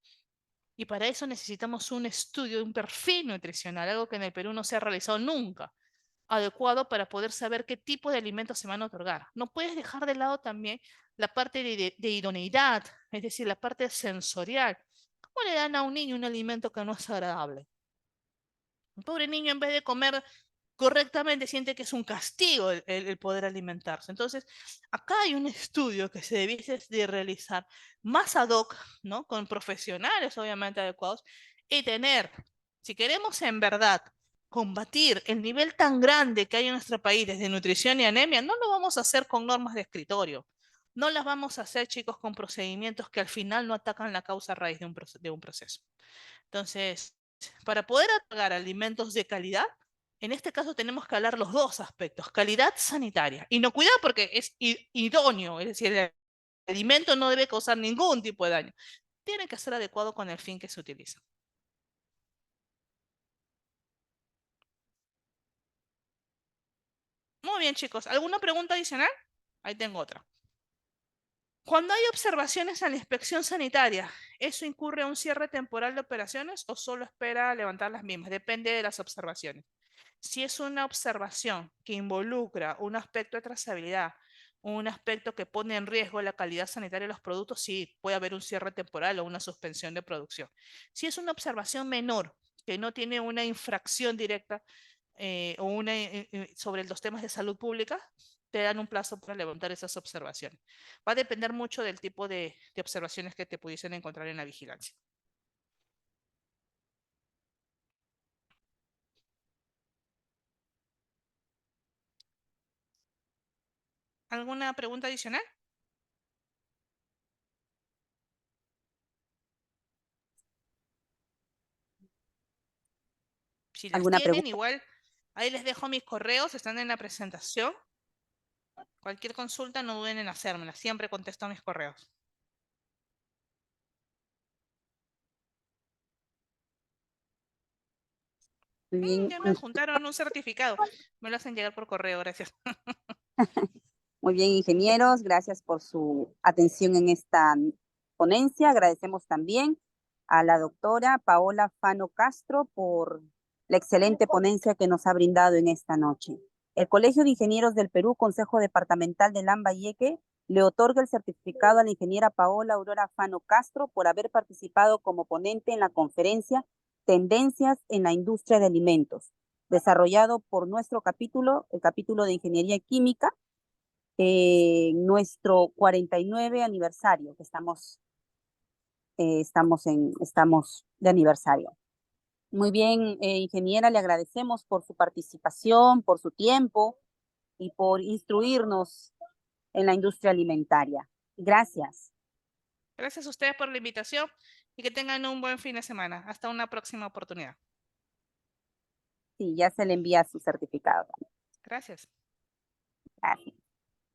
Y para eso necesitamos un estudio, un perfil nutricional, algo que en el Perú no se ha realizado nunca, adecuado para poder saber qué tipo de alimentos se van a otorgar. No puedes dejar de lado también la parte de idoneidad, es decir, la parte sensorial. ¿Cómo le dan a un niño un alimento que no es agradable? Un pobre niño, en vez de comer correctamente, siente que es un castigo el poder alimentarse. Entonces, acá hay un estudio que se debiese de realizar más ad hoc, ¿no? Con profesionales obviamente adecuados y tener, si queremos en verdad combatir el nivel tan grande que hay en nuestro país desde nutrición y anemia, no lo vamos a hacer con normas de escritorio. No las vamos a hacer, chicos, con procedimientos que al final no atacan la causa raíz de un proceso. Entonces, para poder otorgar alimentos de calidad, en este caso tenemos que hablar los dos aspectos, calidad sanitaria. Inocuidad porque es idóneo, es decir, el alimento no debe causar ningún tipo de daño. Tiene que ser adecuado con el fin que se utiliza. Muy bien, chicos. ¿Alguna pregunta adicional? Ahí tengo otra. Cuando hay observaciones a la inspección sanitaria, ¿eso incurre a un cierre temporal de operaciones o solo espera levantar las mismas? Depende de las observaciones. Si es una observación que involucra un aspecto de trazabilidad, un aspecto que pone en riesgo la calidad sanitaria de los productos, sí, puede haber un cierre temporal o una suspensión de producción. Si es una observación menor, que no tiene una infracción directa sobre los temas de salud pública, te dan un plazo para levantar esas observaciones. Va a depender mucho del tipo de observaciones que te pudiesen encontrar en la vigilancia. ¿Alguna pregunta adicional? Si las ¿Alguna tienen, pregunta? igual ahí les dejo mis correos, están en la presentación. Cualquier consulta, no duden en hacérmela. Siempre contesto mis correos. Muy bien, Ya me adjuntaron un certificado. Me lo hacen llegar por correo, gracias. muy bien, ingenieros, gracias por su atención en esta ponencia. Agradecemos también a la doctora Paola Fano Castro por la excelente ponencia que nos ha brindado en esta noche. El Colegio de Ingenieros del Perú, Consejo Departamental de Lambayeque, le otorga el certificado a la ingeniera Paola Aurora Fano Castro por haber participado como ponente en la conferencia Tendencias en la Industria de Alimentos, desarrollado por nuestro capítulo, el capítulo de Ingeniería Química, nuestro 49 aniversario, que estamos de aniversario. Muy bien, ingeniera, le agradecemos por su participación, por su tiempo y por instruirnos en la industria alimentaria. Gracias. Gracias a ustedes por la invitación y que tengan un buen fin de semana. Hasta una próxima oportunidad. Sí, ya se le envía su certificado. Gracias. Gracias.